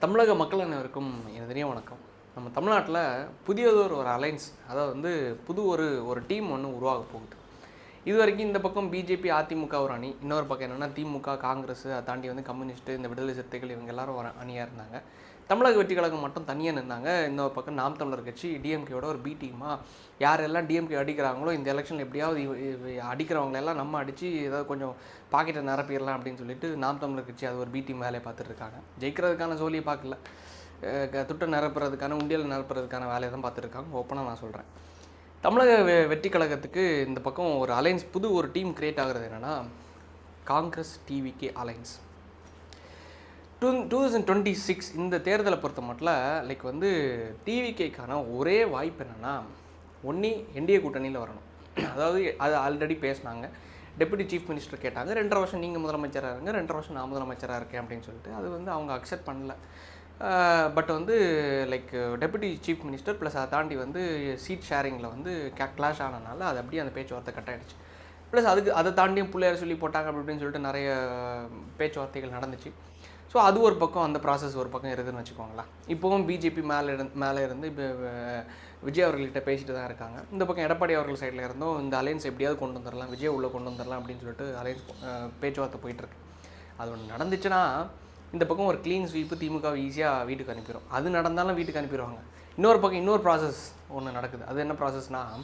தமிழக மக்கள் அனைவருக்கும் இனிய வணக்கம். நம்ம தமிழ்நாட்டில் புதியதொரு ஒரு அலைன்ஸ், அதாவது வந்து புது ஒரு ஒரு டீம் ஒன்று உருவாக போகுது. இது வரைக்கும் இந்த பக்கம் பிஜேபி, அதிமுக ஒரு அணி, இன்னொரு பக்கம் என்னென்னா திமுக, காங்கிரஸ், அதை தாண்டி வந்து கம்யூனிஸ்ட்டு, இந்த விடுதலை சிறுத்தைகள், இவங்க எல்லாரும் ஒரு அணியாக இருந்தாங்க. தமிழக வெற்றி கழகம் மட்டும் தனியாக நின்றாங்க. இன்னொரு பக்கம் நாம் தமிழர் கட்சி டிஎம்கேயோட ஒரு பி டீமாக, யாரெல்லாம் டிஎம்கே அடிக்கிறாங்களோ இந்த எலெக்ஷனில் எப்படியாவது அடிக்கிறவங்களெல்லாம் நம்ம அடித்து ஏதாவது கொஞ்சம் பாக்கெட்டை நிரப்பிடலாம் அப்படின்னு சொல்லிட்டு நாம் தமிழர் கட்சி அது ஒரு பி டீம் வேலையை பார்த்துட்டு இருக்காங்க. ஜெயிக்கிறதுக்கான சோழியை பார்க்கல, துட்டை நிரப்புறதுக்கான, உண்டியல் நிரப்புறதுக்கான வேலையை தான் பார்த்துருக்காங்க. ஓப்பனாக நான் சொல்கிறேன். தமிழக வெற்றி கழகத்துக்கு இந்த பக்கம் ஒரு அலைன்ஸ், புது ஒரு டீம் கிரியேட் ஆகிறது என்னென்னா காங்கிரஸ் டிவிகே அலைன்ஸ். 2026 இந்த தேர்தலை பொறுத்த மட்டும் லைக் வந்து டிவிகேக்கான ஒரே வாய்ப்பு என்னென்னா, ஒன்று என்டிஏ கூட்டணியில் வரணும். அதாவது அது ஆல்ரெடி பேசினாங்க. டெப்யூட்டி சீஃப் மினிஸ்டர் கேட்டாங்க, 2.5 வருஷம் நீங்கள் முதலமைச்சராக இருங்க, 2.5 வருஷம் நான் முதலமைச்சராக இருக்கேன் அப்படின்னு சொல்லிட்டு. அது வந்து அவங்க அக்செப்ட் பண்ணல. பட் வந்து like deputy chief minister plus அதை தாண்டி வந்து சீட் ஷேரிங்கில் வந்து கிளாஷ் ஆனதுனால அது அப்படியே அந்த பேச்சுவார்த்தை கட் ஆகிடுச்சு. ப்ளஸ் அதை தாண்டியும் பிள்ளையார் சொல்லி போட்டாங்க அப்படின்னு சொல்லிட்டு நிறைய பேச்சுவார்த்தைகள் நடந்துச்சு. ஸோ அது ஒரு பக்கம், அந்த ப்ராசஸ் ஒரு பக்கம் இருக்குதுன்னு வச்சுக்கோங்களேன். இப்போவும் பிஜேபி மேலே இருந்து இப்போ விஜய் அவர்கள்கிட்ட பேசிட்டு தான் இருக்காங்க. இந்த பக்கம் எடப்பாடி அவர்கள் சைடில் இருந்தும் இந்த அலைன்ஸ் எப்படியாவது கொண்டு வந்துடலாம், விஜய் உள்ளே கொண்டு வந்துடலாம் அப்படின்னு சொல்லிட்டு அலைன்ஸ் பேச்சுவார்த்தை போயிட்டுருக்கு. அது ஒன்று நடந்துச்சுன்னா இந்த பக்கம் ஒரு க்ளீன் ஸ்வீப்பு திமுக ஈஸியாக வீட்டுக்கு அனுப்பிடும். அது நடந்தாலும் வீட்டுக்கு அனுப்பிடுவாங்க. இன்னொரு பக்கம் இன்னொரு ப்ராசஸ் ஒன்று நடக்குது. அது என்ன ப்ராசஸ்னால்,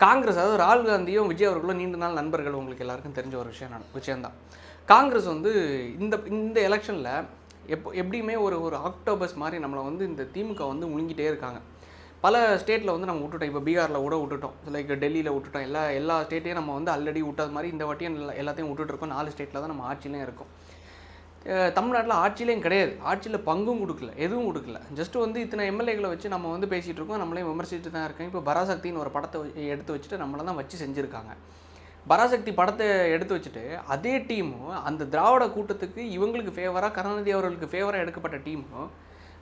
காங்கிரஸ், அதாவது ராகுல் காந்தியும் விஜய் அவர்களும் நீண்ட நாள் நண்பர்கள், உங்களுக்கு எல்லாருக்கும் தெரிஞ்ச ஒரு விஷயம்தான். காங்கிரஸ் வந்து இந்த எலெக்ஷனில் எப்படியுமே ஒரு ஆக்டோபஸ் மாதிரி நம்மளை வந்து இந்த திமுக வந்து முழுங்கிட்டே இருக்காங்க. பல ஸ்டேட்டில் வந்து நம்ம விட்டுட்டோம். இப்போ பீகாரில் கூட விட்டுட்டோம், லைக் டெல்லியில் விட்டுட்டோம். எல்லா ஸ்டேட்டையும் நம்ம வந்து ஆல்ரெடி விட்டது மாதிரி இந்த வாட்டியும் எல்லாத்தையும் விட்டுட்டுருக்கோம். 4 ஸ்டேட்டில் தான் நம்ம ஆட்சியிலையும் இருக்கும். தமிழ்நாட்டில் ஆட்சியிலையும் கிடையாது, ஆட்சியில் பங்கும் கொடுக்கல, எதுவும் கொடுக்கல. ஜஸ்ட்டு வந்து இத்தனை எம்எல்ஏக்களை வச்சு நம்ம வந்து பேசிகிட்டு இருக்கோம், நம்மளையும் விமர்சிச்சுட்டு தான் இருக்கோம். இப்போ பராசக்தின்னு ஒரு படத்தை எடுத்து வச்சுட்டு நம்மளை தான் வச்சு செஞ்சுருக்காங்க. பராசக்தி படத்தை எடுத்து வச்சுட்டு அதே டீமும் அந்த திராவிட கூட்டத்துக்கு இவங்களுக்கு ஃபேவராக, கருணாநிதி அவர்களுக்கு ஃபேவராக எடுக்கப்பட்ட டீமும்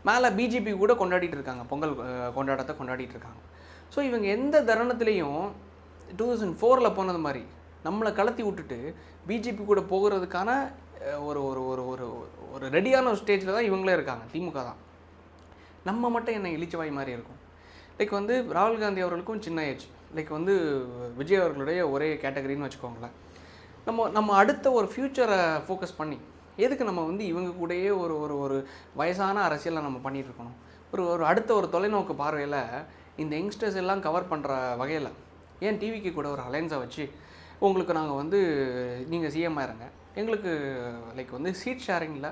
மேலே பிஜேபி கூட கொண்டாடிட்டு இருக்காங்க, பொங்கல் கொண்டாட்டத்தை கொண்டாடிட்டு இருக்காங்க. ஸோ இவங்க எந்த தருணத்துலேயும் 2004 போனது மாதிரி நம்மளை கலத்தி விட்டுட்டு பிஜேபி கூட போகிறதுக்கான ஒரு ஒரு ஒரு ஒரு ஒரு ரெடியான ஒரு ஸ்டேஜில் தான் இவங்களே இருக்காங்க, திமுக தான். நம்ம மட்டும் என்ன இளிச்சவாய் மாதிரி இருக்கும். லைக் வந்து ராகுல் காந்தி அவர்களுக்கும் சின்ன ஏஜ், லைக் வந்து விஜய் அவர்களுடைய ஒரே கேட்டகரின்னு வச்சுக்கோங்களேன். நம்ம அடுத்த ஒரு ஃப்யூச்சரை ஃபோக்கஸ் பண்ணி எதுக்கு நம்ம வந்து இவங்க கூடயே ஒரு ஒரு ஒரு வயசான அரசியலை நம்ம பண்ணிகிட்ருக்கணும். ஒரு அடுத்த ஒரு தொலைநோக்கு பார்வையில் இந்த யங்ஸ்டர்ஸ் எல்லாம் கவர் பண்ணுற வகையில் ஏன் டிவிக்கு கூட ஒரு அலைன்ஸை வச்சு, உங்களுக்கு நாங்கள் வந்து நீங்கள் சிஎம் இருங்க, எங்களுக்கு லைக் வந்து சீட் ஷேரிங்கில்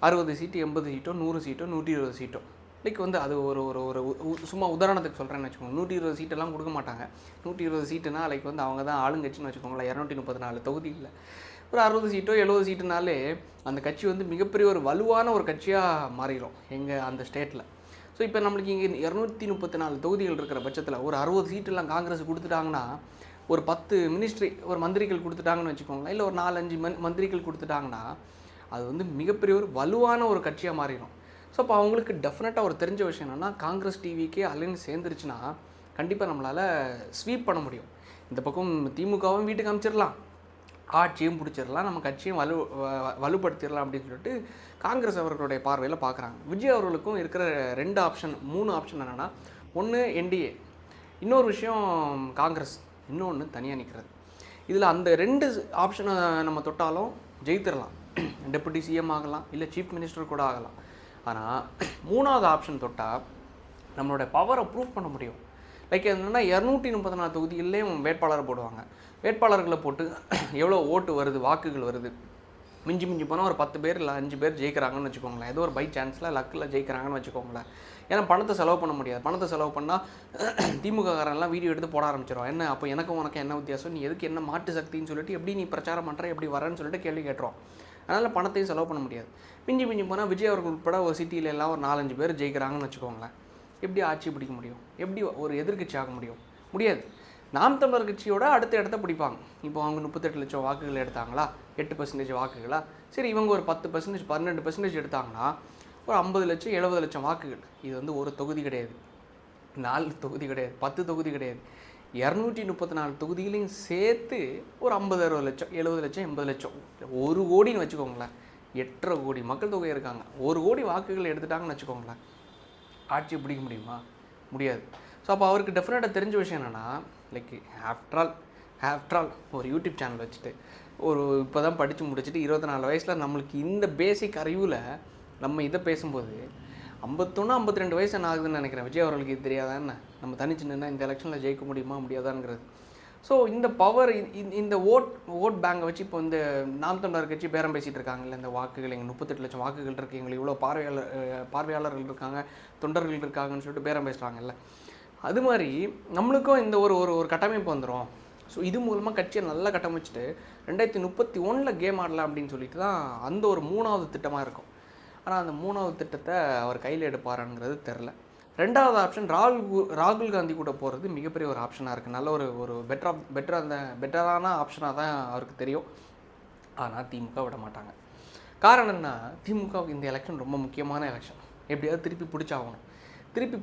60 சீட்டு, 80 சீட்டோ, 100 சீட்டோ, 120 சீட்டோ, லைக் வந்து அது ஒரு ஒரு ஒரு சும்மா உதாரணத்துக்கு சொல்கிறேன்னு வச்சுக்கோங்க. 120 சீட்டெல்லாம் கொடுக்க மாட்டாங்க. 120 சீட்டுனா லைக் வந்து அவங்க தான் ஆளுங்கட்சின்னு வச்சுக்கோங்களேன். 234 தொகுதியில் ஒரு 60 சீட்டோ 70 சீட்டுனாலே அந்த கட்சி வந்து மிகப்பெரிய ஒரு வலுவான ஒரு கட்சியாக மாறிடும் எங்கள் அந்த ஸ்டேட்டில். ஸோ இப்போ நம்மளுக்கு இங்கே 234 தொகுதிகள் இருக்கிற பட்சத்தில் ஒரு 60 சீட்டெல்லாம் காங்கிரஸ் கொடுத்துட்டாங்கன்னா, ஒரு 10 மினிஸ்ட்ரி, ஒரு மந்திரிகள் கொடுத்துட்டாங்கன்னு வச்சுக்கோங்களேன், இல்லை ஒரு 4-5 மந்திரிகள் கொடுத்துட்டாங்கன்னா அது வந்து மிகப்பெரிய ஒரு வலுவான ஒரு கட்சியாக மாறிடும். ஸோ அப்போ அவங்களுக்கு டெஃபினட்டாக ஒரு தெரிஞ்ச விஷயம் என்னென்னா, காங்கிரஸ் டிவிக்கே அலைன்ஸ் சேர்ந்துருச்சுன்னா கண்டிப்பாக நம்மளால் ஸ்வீப் பண்ண முடியும். இந்த பக்கம் திமுகவும் வீட்டுக்கு அமைச்சிடலாம், ஆட்சியும் பிடிச்சிடலாம், நம்ம கட்சியும் வலுப்படுத்திடலாம் அப்படின்னு சொல்லிட்டு காங்கிரஸ் அவர்களுடைய பார்வையில் பார்க்குறாங்க. விஜய் அவர்களுக்கும் இருக்கிற 2 ஆப்ஷன் 3 ஆப்ஷன் என்னென்னா, ஒன்று என்டிஏ, இன்னொரு விஷயம் காங்கிரஸ், இன்னொன்று தனியாக நிற்கிறது. இதில் அந்த 2 ஆப்ஷனை நம்ம தொட்டாலும் ஜெயித்திடலாம். டெப்யூட்டி சிஎம் ஆகலாம், இல்லை சீஃப் மினிஸ்டர் கூட ஆகலாம். ஆனால் 3வது ஆப்ஷன் தொட்டால் நம்மளோட பவரை ப்ரூவ் பண்ண முடியும். லைக் என்னென்னா 234 தொகுதிகள்லேயும் வேட்பாளரை போடுவாங்க. வேட்பாளர்களை போட்டு எவ்வளோ ஓட்டு வருது, வாக்குகள் வருது, மிஞ்சி போனால் ஒரு 10 பேர் இல்லை 5 பேர் ஜெயிக்கிறாங்கன்னு வச்சுக்கோங்களேன். ஏதோ ஒரு பை சான்ஸில் லக்கில் ஜெயிக்கிறாங்கன்னு வச்சுக்கோங்களேன். ஏன்னா பணத்தை செலவு பண்ண முடியாது. பணத்தை செலவு பண்ணால் திமுககாரெல்லாம் வீடியோ எடுத்து போட ஆரம்பிச்சிடும். என்ன அப்போ எனக்கும் உனக்கு என்ன வித்தியாசம், நீ எதுக்கு என்ன மாட்டு சக்தின்னு சொல்லிட்டு எப்படி நீ பிரச்சாரம் பண்ணுற, எப்படி வரேன்னு சொல்லிட்டு கேள்வி கேட்டுரும். அதனால் பணத்தையும் செலவு பண்ண முடியாது. மிஞ்சி போனால் விஜய் அவர்கள் உட்பட ஒரு சிட்டியில் எல்லாம் ஒரு 4-5 பேர் ஜெயிக்கிறாங்கன்னு வச்சுக்கோங்களேன். எப்படி ஆட்சி பிடிக்க முடியும்? எப்படி ஒரு எதிர்கட்சி ஆக முடியும்? முடியாது. நாம் தமிழர் கட்சியோட அடுத்த இடத்த பிடிப்பாங்க. இப்போ அவங்க 38 லட்சம் வாக்குகள் எடுத்தாங்களா, 8% வாக்குகளா, சரி இவங்க ஒரு 10%, 12% எடுத்தாங்கன்னா ஒரு 50 லட்சம் 70 லட்சம் வாக்குகள். இது வந்து ஒரு தொகுதி கிடையாது, 4 தொகுதி கிடையாது, 10 தொகுதி கிடையாது, 234 தொகுதிகளையும் சேர்த்து ஒரு 50-60 லட்சம், 70 லட்சம், 80 லட்சம், 1 கோடின்னு வச்சுக்கோங்களேன். 8.5 கோடி மக்கள் தொகை இருக்காங்க. 1 கோடி வாக்குகள் எடுத்துட்டாங்கன்னு வச்சுக்கோங்களேன், ஆட்சி பிடிக்க முடியுமா? முடியாது. ஸோ அப்போ அவருக்கு டெஃபினட்டாக தெரிஞ்ச விஷயம் என்னென்னா, லைக் ஆஃப்டர் ஆல் ஒரு யூடியூப் சேனல் வச்சுட்டு இப்போ தான் படித்து முடிச்சுட்டு 24 வயசில் நம்மளுக்கு இந்த பேசிக் அறிவில் நம்ம இதை பேசும்போது 51 52 வயசு என்ன ஆகுதுன்னு நினைக்கிறேன். விஜய் அவர்களுக்கு இது தெரியாதா என்ன? நம்ம தனிச்சு நின்னா இந்த எலெக்ஷனில் ஜெயிக்க முடியுமா முடியாதாங்கிறது. ஸோ இந்த பவர், இந்த ஓட் பேங்கை வச்சு இப்போ இந்த நாம் தமிழர் கட்சி பேரம் பேசிகிட்டு இருக்காங்கல்ல, இந்த வாக்குகள் எங்கள் 38 லட்சம் வாக்குகள் இருக்குது, எங்களுக்கு இவ்வளோ பார்வையாளர்கள் இருக்காங்க, தொண்டர்கள் இருக்காங்கன்னு சொல்லிட்டு பேரம் பேசுகிறாங்கல்ல. அது மாதிரி நம்மளுக்கும் இந்த ஒரு கட்டமைப்பு வந்துடும். ஸோ இது மூலமாக கட்சியை நல்லா கட்டமைச்சிட்டு 2031 கேம் ஆடலாம் அப்படின்னு சொல்லிட்டு தான் அந்த ஒரு 3வது திட்டமாக இருக்கும். ஆனால் அந்த 3வது திட்டத்தை அவர் கையில் எடுப்பாராங்கிறது தெரில. 2வது ஆப்ஷன் ராகுல் காந்தி கூட போகிறது மிகப்பெரிய ஒரு ஆப்ஷனாக இருக்குது. நல்ல ஒரு பெட்டரான ஆப்ஷனாக தான் அவருக்கு தெரியும். ஆனால் திமுக விட மாட்டாங்க. காரணம் என்ன? திமுகவுக்கு இந்த எலெக்ஷன் ரொம்ப முக்கியமான எலெக்ஷன். எப்படியாவது திருப்பி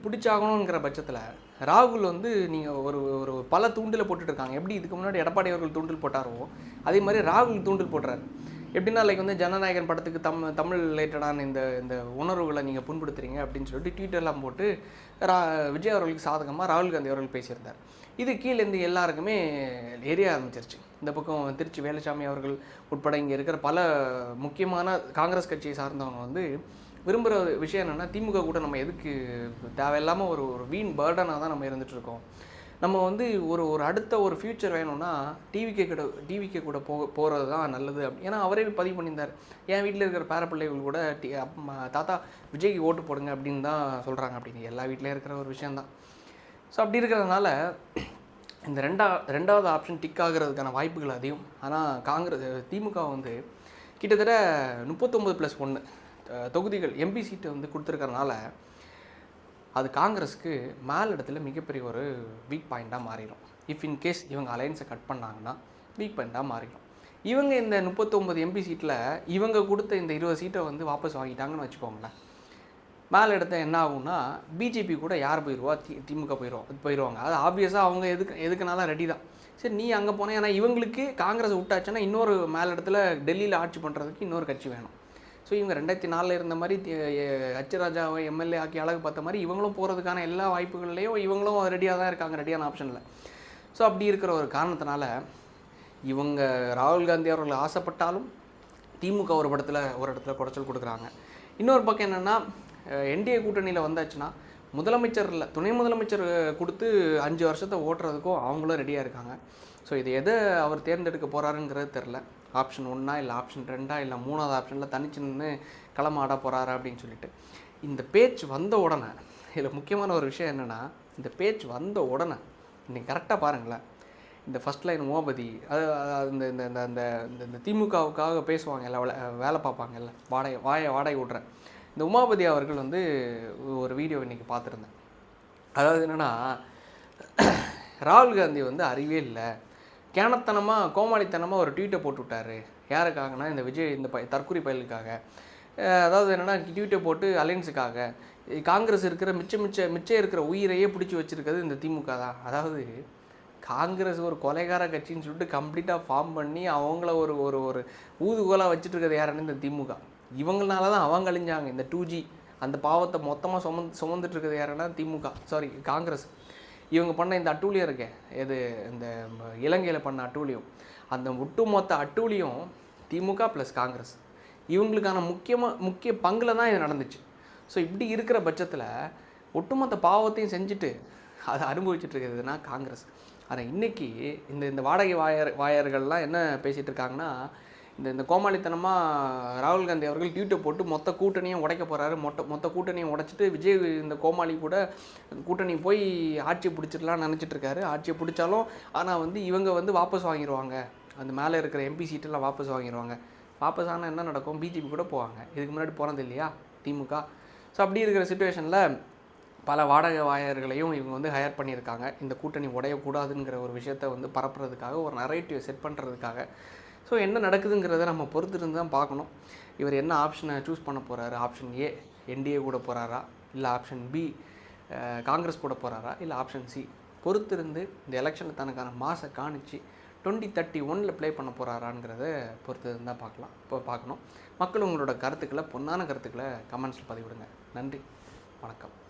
பிடிச்சாகணுங்கிற பட்சத்தில் ராகுல் நீங்கள் ஒரு பல தூண்டில் போட்டுட்ருக்காங்க. எப்படி இதுக்கு முன்னாடி எடப்பாடி அவர்கள் தூண்டில் போட்டாரோ அதே மாதிரி ராகுல் தூண்டில் போடுறாரு. எப்படின்னா லைக் ஜனநாயகன் படத்துக்கு தமிழ் ரிலேட்டடான இந்த உணர்வுகளை நீங்கள் புண்படுத்துறீங்க அப்படின்னு சொல்லிட்டு ட்வீட்டர்லாம் போட்டு விஜய் அவர்களுக்கு சாதகமாக ராகுல் காந்தி அவர்கள் பேசியிருந்தார். இது கீழேருந்து எல்லாருக்குமே எரிய ஆரம்பிச்சிருச்சு. இந்த பக்கம் திருச்சி வேலுசாமி அவர்கள் உட்பட இங்கே இருக்கிற பல முக்கியமான காங்கிரஸ் கட்சியை சார்ந்தவங்க விரும்புகிற விஷயம் என்னென்னா, திமுக கூட நம்ம எதுக்கு தேவையில்லாமல் ஒரு பேர்டனாக தான் நம்ம இருந்துகிட்ருக்கோம். நம்ம ஒரு அடுத்த ஒரு ஃப்யூச்சர் வேணும்னா டிவிகே கூட போகிறது தான் நல்லது. ஏன்னா அவரே பதிவு பண்ணியிருந்தார், என் வீட்டில் இருக்கிற பேரப்பிள்ளைகள் கூட தாத்தா விஜய்க்கு ஓட்டு போடுங்க அப்படின்னு தான் சொல்கிறாங்க அப்படின்னு. எல்லா வீட்டிலையும் இருக்கிற ஒரு விஷயந்தான். ஸோ அப்படி இருக்கிறதுனால இந்த ரெண்டாவது ஆப்ஷன் டிக் ஆகிறதுக்கான வாய்ப்புகள் அதிகம். ஆனால் திமுக கிட்டத்தட்ட 39+1 தொகுதிகள் எம்பி சீட்டு கொடுத்துருக்கறனால அது காங்கிரஸுக்கு மேலிடத்தில் மிகப்பெரிய ஒரு வீக் பாயிண்ட்டாக மாறிடும். இஃப் இன்கேஸ் இவங்க அலையன்ஸை கட் பண்ணாங்கன்னா வீக் பாயிண்ட்டாக மாறிடும். இவங்க இந்த 39 எம்பி சீட்டில் இவங்க கொடுத்த இந்த 20 சீட்டை வாபஸ் வாங்கிட்டாங்கன்னு வச்சுக்கோங்களேன். மேலிடத்தை என்ன ஆகும்னா பிஜேபி கூட யார் போயிடுவா? திமுக போயிடுவாங்க. அது ஆப்வியஸாக அவங்க எதுக்குனாலும் ரெடி தான். சரி, நீ அங்கே போனேன். ஏன்னா இவங்களுக்கு காங்கிரஸ் விட்டாச்சுன்னா இன்னொரு மேலிடத்தில் டெல்லியில் ஆட்சி பண்ணுறதுக்கு இன்னொரு கட்சி வேணும். ஸோ இவங்க 2004 இருந்த மாதிரி ராஜாவை எம்எல்ஏ ஆக்கி அழகு பார்த்த மாதிரி இவங்களும் போகிறதுக்கான எல்லா வாய்ப்புகள்லேயும் இவங்களும் ரெடியாக தான் இருக்காங்க, ரெடியான ஆப்ஷனில். ஸோ அப்படி இருக்கிற ஒரு காரணத்தினால இவங்க ராகுல் காந்தி அவர்கள் ஆசைப்பட்டாலும் திமுக ஒரு இடத்துல குடைச்சல் கொடுக்குறாங்க. இன்னொரு பக்கம் என்னென்னா, என்டிஏ கூட்டணியில் வந்தாச்சுன்னா முதலமைச்சர் இல்லை, துணை முதலமைச்சர் கொடுத்து 5 வருஷத்தை ஓட்டுறதுக்கும் அவங்களும் ரெடியாக இருக்காங்க. ஸோ இது எதை அவர் தேர்ந்தெடுக்க போகிறாருங்கிறது தெரில. ஆப்ஷன் 1 இல்லை ஆப்ஷன் 2 இல்லை 3வது ஆப்ஷனில் தனிச்சு நின்று களமாட போகிறாரு அப்படின்னு சொல்லிட்டு இந்த பேச்சு வந்த உடனே, இதில் முக்கியமான ஒரு விஷயம் என்னென்னா, இந்த பேச்சு வந்த உடனே நீங்கள் கரெக்டாக பாருங்களேன், இந்த ஃபஸ்ட் லைன் உமாபதி அது இந்த இந்த இந்த இந்த திமுகவுக்காக பேசுவாங்கல்ல, வேலை பார்ப்பாங்கல்ல, வாடகை விட்றேன், இந்த உமாபதி அவர்கள் ஒரு வீடியோ இன்றைக்கி பார்த்துருந்தேன். அதாவது என்னென்னா, ராகுல் காந்தி அறிவே இல்லை, கேனத்தனமாக கோமாளித்தனமாக ஒரு ட்வீட்டை போட்டு விட்டார். யாருக்காகனா இந்த விஜய் இந்த தற்கொலை பயலுக்காக. அதாவது என்னென்னா, ட்வீட்டை போட்டு அலையன்ஸுக்காக காங்கிரஸ் இருக்கிற மிச்சம் இருக்கிற உயிரையே பிடிச்சி வச்சுருக்கிறது இந்த திமுக தான். அதாவது காங்கிரஸ் ஒரு கொலைகார கட்சின்னு சொல்லிட்டு கம்ப்ளீட்டாக ஃபார்ம் பண்ணி அவங்கள ஒரு ஒரு ஊதுகோலாக வச்சுட்டு இருக்கிறது யாருன்னு இந்த திமுக. இவங்களால தான் அவங்க அழிஞ்சாங்க. இந்த 2G அந்த பாவத்தை மொத்தமாக சுமந்துட்டு இருக்கிறது யாருன்னா காங்கிரஸ். இவங்க பண்ண இந்த அட்டூழியம் இருக்கே, இது இந்த இலங்கையில் பண்ண அட்டூழியம், அந்த ஒட்டுமொத்த அட்டூழியம் திமுக ப்ளஸ் காங்கிரஸ் இவங்களுக்கான முக்கிய பங்கில் தான் இது நடந்துச்சு. ஸோ இப்படி இருக்கிற பட்சத்தில் ஒட்டுமொத்த பாவத்தையும் செஞ்சுட்டு அதை அனுபவிச்சுட்டு இருக்கிறதுனா காங்கிரஸ். ஆனால் இன்றைக்கி இந்த வாடகை வாயர்கள்லாம் என்ன பேசிகிட்டு இருக்காங்கன்னா, இந்த கோமாளித்தனமாக ராகுல் காந்தி அவர்கள் ட்வீட்டை போட்டு மொத்த கூட்டணியும் உடைக்க போகிறாரு, மொத்த கூட்டணியும் உடைச்சிட்டு விஜய் இந்த கோமாளி கூட கூட்டணி போய் ஆட்சியை பிடிச்சிடலான்னு நினச்சிட்ருக்காரு. ஆட்சியை பிடிச்சாலும் ஆனால் இவங்க வாபஸ் வாங்கிடுவாங்க, அந்த மேலே இருக்கிற எம்பி சீட்டெல்லாம் வாபஸ் வாங்கிடுவாங்க. வாபஸ் ஆனால் என்ன நடக்கும்? பிஜேபி கூட போவாங்க. இதுக்கு முன்னாடி போனது இல்லையா திமுக? ஸோ அப்படி இருக்கிற சுச்சுவேஷனில் பல வாடகை வாயர்களையும் இவங்க ஹையர் பண்ணியிருக்காங்க. இந்த கூட்டணி உடையக்கூடாதுங்கிற ஒரு விஷயத்தை பரப்புறதுக்காக, ஒரு நரேட்டிவ் செட் பண்ணுறதுக்காக. ஸோ என்ன நடக்குதுங்கிறத நம்ம பொறுத்திருந்து தான் பார்க்கணும். இவர் என்ன ஆப்ஷனை சூஸ் பண்ண போகிறாரு? ஆப்ஷன் ஏ என்டிஏ கூட போகிறாரா, இல்லை ஆப்ஷன் பி காங்கிரஸ் கூட போகிறாரா, இல்லை ஆப்ஷன் சி? பொறுத்திருந்து இந்த எலெக்ஷனில் தனக்கான மாசை காணிச்சு 2031 ப்ளே பண்ண போகிறாராங்கிறத பொறுத்து தான் பார்க்கணும். மக்கள் உங்களோட கருத்துக்களை பொன்னான கருத்துக்களை கமெண்ட்ஸில் பதிவிடுங்க. நன்றி, வணக்கம்.